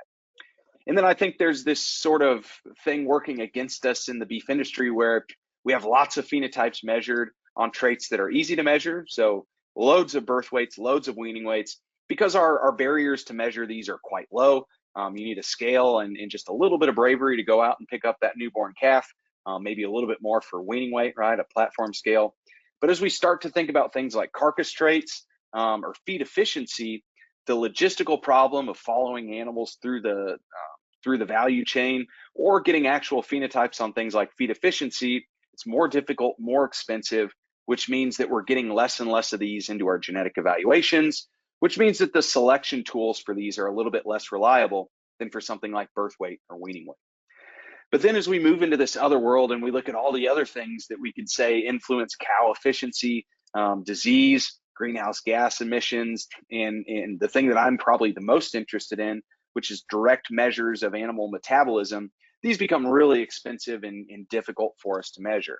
And then I think there's this sort of thing working against us in the beef industry where we have lots of phenotypes measured on traits that are easy to measure. So loads of birth weights, loads of weaning weights, because our barriers to measure these are quite low. You need a scale and just a little bit of bravery to go out and pick up that newborn calf, maybe a little bit more for weaning weight, right? A platform scale. But as we start to think about things like carcass traits or feed efficiency, the logistical problem of following animals through the value chain or getting actual phenotypes on things like feed efficiency, it's more difficult, more expensive, which means that we're getting less and less of these into our genetic evaluations, which means that the selection tools for these are a little bit less reliable than for something like birth weight or weaning weight. But then as we move into this other world and we look at all the other things that we could say influence cow efficiency, disease, greenhouse gas emissions, and the thing that I'm probably the most interested in, which is direct measures of animal metabolism, these become really expensive and difficult for us to measure.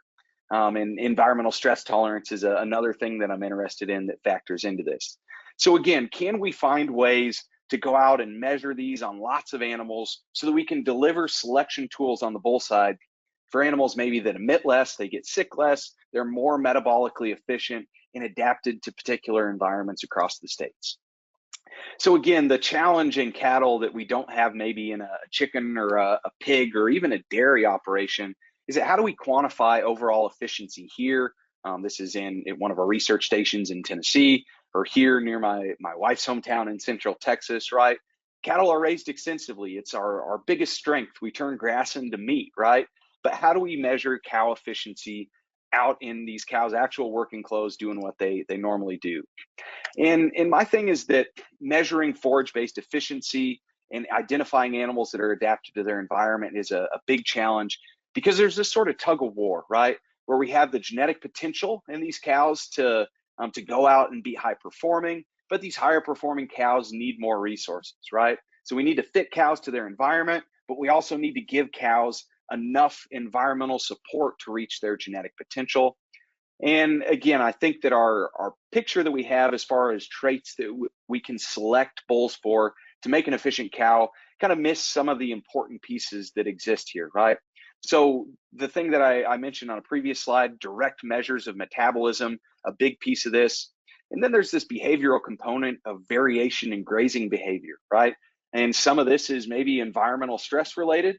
And environmental stress tolerance is another thing that I'm interested in that factors into this. So again, can we find ways to go out and measure these on lots of animals so that we can deliver selection tools on the bull side for animals maybe that emit less, they get sick less, they're more metabolically efficient and adapted to particular environments across the states? So again, the challenge in cattle that we don't have maybe in a chicken or a pig or even a dairy operation is that how do we quantify overall efficiency here? This is in one of our research stations in Tennessee, or here near my wife's hometown in Central Texas, right? Cattle are raised extensively. It's our biggest strength. We turn grass into meat, right? But how do we measure cow efficiency out in these cows' actual working clothes doing what they normally do? And my thing is that measuring forage-based efficiency and identifying animals that are adapted to their environment is a big challenge, because there's this sort of tug of war, right? Where we have the genetic potential in these cows to go out and be high performing, but these higher performing cows need more resources, right? So we need to fit cows to their environment, but we also need to give cows enough environmental support to reach their genetic potential. And again, I think that our picture that we have as far as traits that we can select bulls for to make an efficient cow kind of miss some of the important pieces that exist here, right? So the thing that I mentioned on a previous slide, direct measures of metabolism, a big piece of this. And then there's this behavioral component of variation in grazing behavior, right? And some of this is maybe environmental stress related.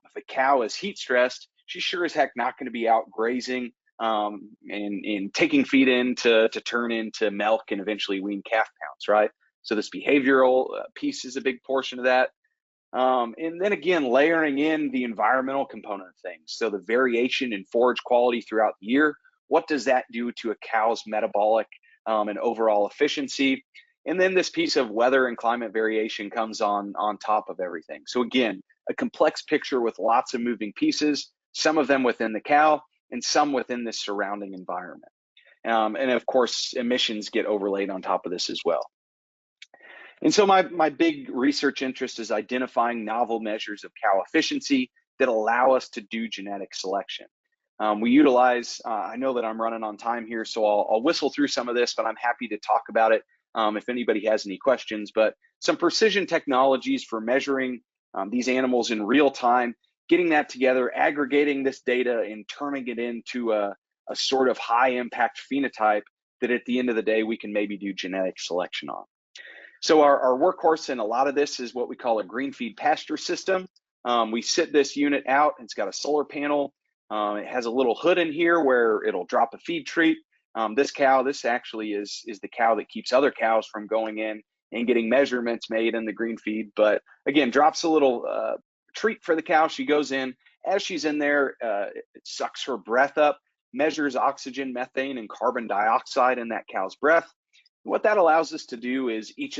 If a cow is heat stressed, she's sure as heck not going to be out grazing and taking feed in to turn into milk and eventually wean calf pounds, right? So this behavioral piece is a big portion of that. And then again, layering in the environmental component of things. So the variation in forage quality throughout the year, what does that do to a cow's metabolic and overall efficiency? And then this piece of weather and climate variation comes on top of everything. So again, a complex picture with lots of moving pieces, some of them within the cow and some within the surrounding environment. And of course, emissions get overlaid on top of this as well. And so my big research interest is identifying novel measures of cow efficiency that allow us to do genetic selection. We utilize, I know that I'm running on time here, so I'll whistle through some of this, but I'm happy to talk about it if anybody has any questions. But some precision technologies for measuring these animals in real time, getting that together, aggregating this data and turning it into a sort of high impact phenotype that at the end of the day, we can maybe do genetic selection on. So our workhorse in a lot of this is what we call a GreenFeed pasture system. We sit this unit out, it's got a solar panel. It has a little hood in here where it'll drop a feed treat. This actually is the cow that keeps other cows from going in and getting measurements made in the GreenFeed. But again, drops a little treat for the cow. She goes in. As she's in there, it sucks her breath up, measures oxygen, methane, and carbon dioxide in that cow's breath. What that allows us to do is each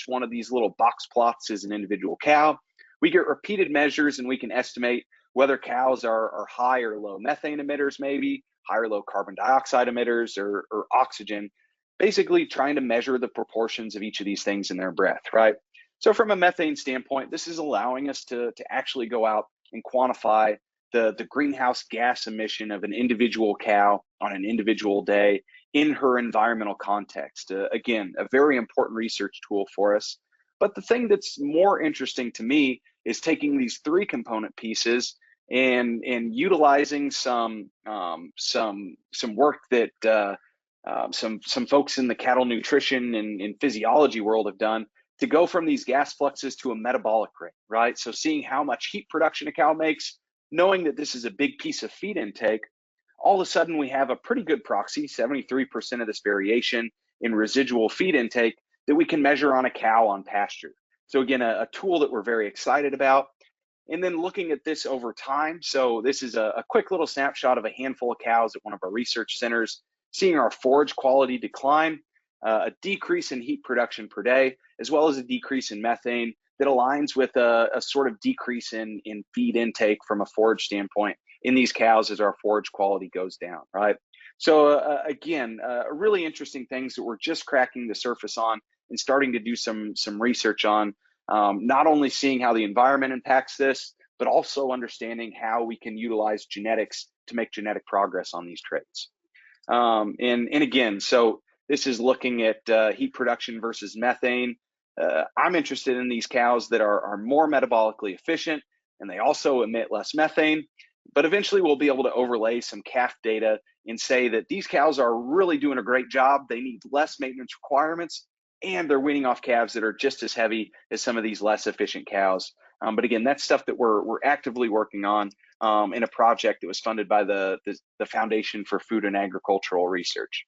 one of these little box plots is an individual cow. We get repeated measures and we can estimate whether cows are high or low methane emitters, maybe high or low carbon dioxide emitters or oxygen, basically trying to measure the proportions of each of these things in their breath, right? So from a methane standpoint, this is allowing us to actually go out and quantify the greenhouse gas emission of an individual cow on an individual day in her environmental context. Again, a very important research tool for us. But the thing that's more interesting to me is taking these three component pieces and utilizing some work that some folks in the cattle nutrition and physiology world have done to go from these gas fluxes to a metabolic rate, right? So seeing how much heat production a cow makes, knowing that this is a big piece of feed intake, all of a sudden we have a pretty good proxy, 73% of this variation in residual feed intake that we can measure on a cow on pasture. So again, a tool that we're very excited about. And then looking at this over time, so this is a quick little snapshot of a handful of cows at one of our research centers, seeing our forage quality decline, a decrease in heat production per day, as well as a decrease in methane that aligns with a sort of decrease in feed intake from a forage standpoint in these cows as our forage quality goes down, right? So again, really interesting things that we're just cracking the surface on and starting to do some research on, not only seeing how the environment impacts this, but also understanding how we can utilize genetics to make genetic progress on these traits. And again, so this is looking at heat production versus methane. I'm interested in these cows that are more metabolically efficient and they also emit less methane. But eventually we'll be able to overlay some calf data and say that these cows are really doing a great job. They need less maintenance requirements and they're weaning off calves that are just as heavy as some of these less efficient cows. But again, that's stuff that we're actively working on in a project that was funded by the Foundation for Food and Agricultural Research.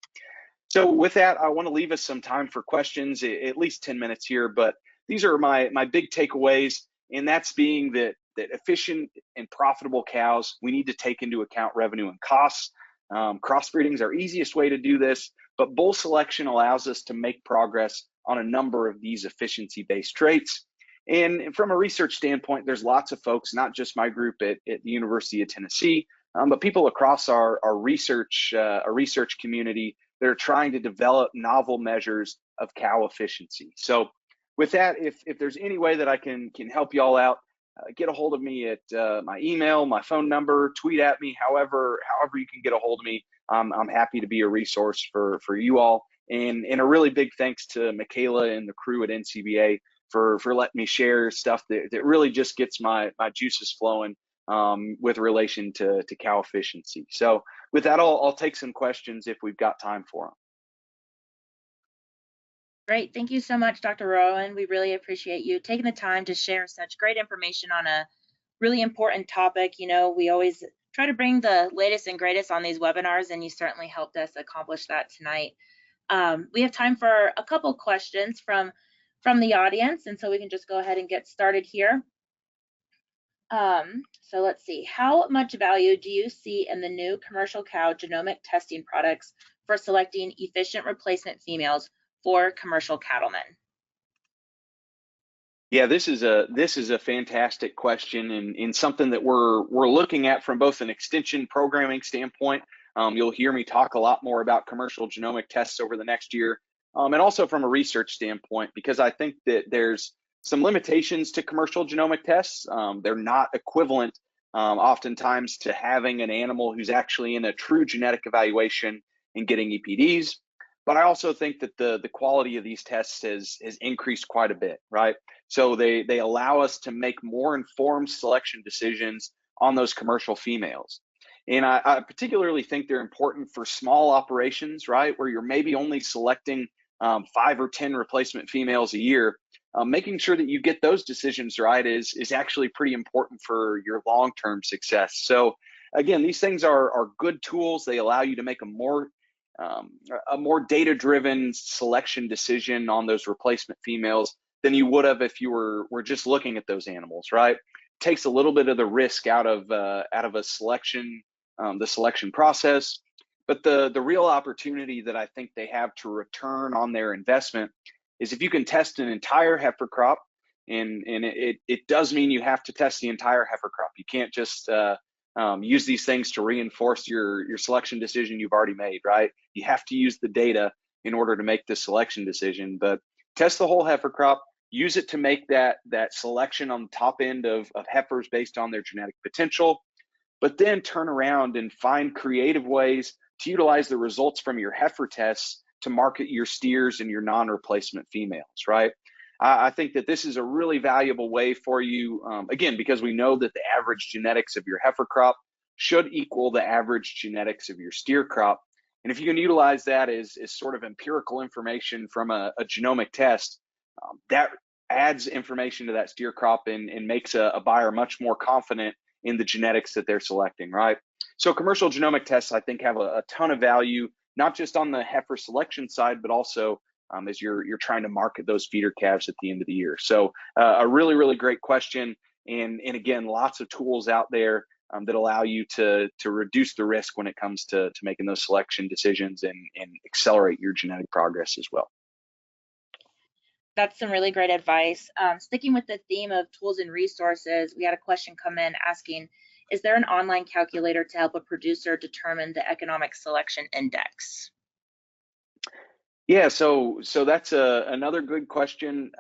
So with that, I want to leave us some time for questions, at least 10 minutes here, but these are my big takeaways, and that's being that efficient and profitable cows, we need to take into account revenue and costs. Crossbreeding is our easiest way to do this, but bull selection allows us to make progress on a number of these efficiency-based traits. And from a research standpoint, there's lots of folks, not just my group at the University of Tennessee, but people across our research community that are trying to develop novel measures of cow efficiency. So with that, if there's any way that I can help y'all out, get a hold of me at my email, my phone number, tweet at me, however you can get a hold of me. I'm happy to be a resource for you all. And a really big thanks to Michaela and the crew at NCBA for letting me share stuff that really just gets my juices flowing with relation to cow efficiency. So with that, I'll take some questions if we've got time for them. Great. Thank you so much, Dr. Rowan. We really appreciate you taking the time to share such great information on a really important topic. You know, we always try to bring the latest and greatest on these webinars, and you certainly helped us accomplish that tonight. We have time for a couple questions from the audience, and so we can just go ahead and get started here. So let's see, how much value do you see in the new commercial cow genomic testing products for selecting efficient replacement females for commercial cattlemen? Yeah, this is a fantastic question, and something that we're looking at from both an extension programming standpoint. You'll hear me talk a lot more about commercial genomic tests over the next year, and also from a research standpoint, because I think that there's some limitations to commercial genomic tests. They're not equivalent oftentimes to having an animal who's actually in a true genetic evaluation and getting EPDs. But I also think that the quality of these tests has increased quite a bit, right? So they allow us to make more informed selection decisions on those commercial females. And I particularly think they're important for small operations, right, where you're maybe only selecting 5 or 10 replacement females a year. Making sure that you get those decisions right is actually pretty important for your long-term success. So again, these things are good tools. They allow you to make a more data-driven selection decision on those replacement females than you would have if you were just looking at those animals, right? Takes a little bit of the risk out of a selection, the selection process. But the real opportunity that I think they have to return on their investment is if you can test an entire heifer crop, and it does mean you have to test the entire heifer crop. You can't just use these things to reinforce your selection decision you've already made, right? You have to use the data in order to make the selection decision, but test the whole heifer crop, use it to make that selection on the top end of heifers based on their genetic potential, but then turn around and find creative ways to utilize the results from your heifer tests to market your steers and your non-replacement females, right? I think that this is a really valuable way for you, again, because we know that the average genetics of your heifer crop should equal the average genetics of your steer crop. And if you can utilize that as sort of empirical information from a genomic test, that adds information to that steer crop and makes a buyer much more confident in the genetics that they're selecting, right? So commercial genomic tests, I think, have a ton of value, not just on the heifer selection side, but also as you're trying to market those feeder calves at the end of the year. So a really, really great question. And again, lots of tools out there that allow you to reduce the risk when it comes to making those selection decisions and accelerate your genetic progress as well. That's some really great advice. Sticking with the theme of tools and resources, we had a question come in asking, is there an online calculator to help a producer determine the economic selection index? Yeah, so that's another good question.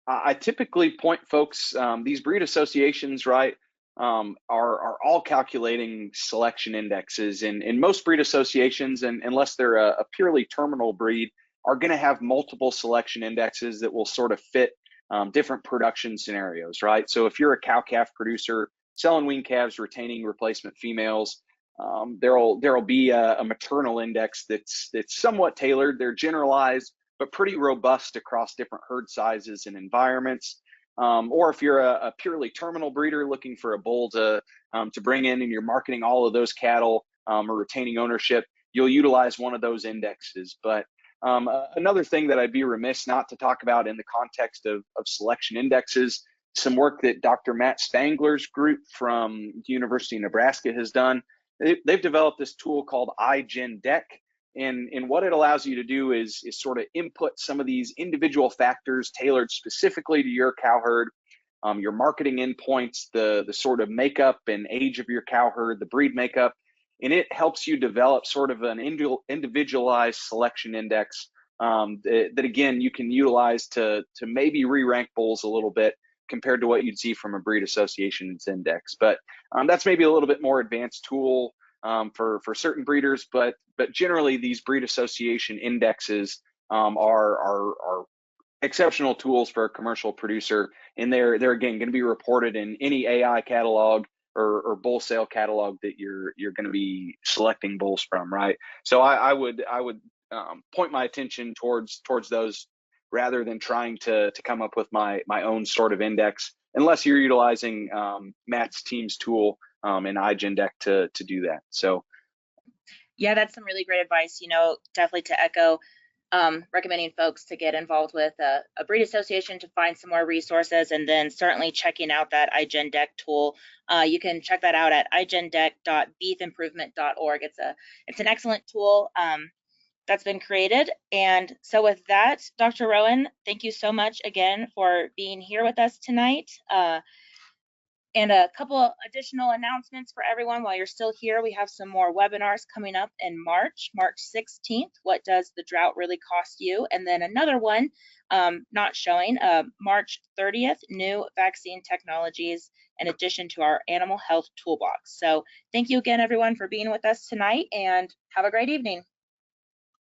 I typically point folks, these breed associations, right, are all calculating selection indexes, and most breed associations, and unless they're a purely terminal breed, are going to have multiple selection indexes that will sort of fit different production scenarios, right? So if you're a cow-calf producer selling wean calves, retaining replacement females, there'll be a maternal index that's somewhat tailored. They're generalized, but pretty robust across different herd sizes and environments. Or if you're a purely terminal breeder looking for a bull to bring in, and you're marketing all of those cattle or retaining ownership, you'll utilize one of those indexes. But another thing that I'd be remiss not to talk about in the context of selection indexes, some work that Dr. Matt Spangler's group from the University of Nebraska has done. They've developed this tool called iGenDec, and what it allows you to do is sort of input some of these individual factors tailored specifically to your cow herd, your marketing endpoints, the sort of makeup and age of your cow herd, the breed makeup, and it helps you develop sort of an individualized selection index that again you can utilize to maybe re-rank bulls a little bit compared to what you'd see from a breed association's index. But that's maybe a little bit more advanced tool for certain breeders, but generally these breed association indexes are exceptional tools for a commercial producer, and they're again going to be reported in any AI catalog or bull sale catalog that you're going to be selecting bulls from, right? So I would point my attention towards those rather than trying to come up with my own sort of index, unless you're utilizing Matt's team's tool and iGen to do that. So yeah, that's some really great advice. Definitely to echo, recommending folks to get involved with a breed association to find some more resources, and then certainly checking out that iGen tool. You can check that out at igendec.beefimprovement.org. It's an excellent tool that's been created. And so with that, Dr. Rowan, thank you so much again for being here with us tonight. And a couple additional announcements for everyone while you're still here. We have some more webinars coming up in March 16th. What does the drought really cost you? And then another one not showing, March 30th, new vaccine technologies in addition to our animal health toolbox. So thank you again, everyone, for being with us tonight, and have a great evening.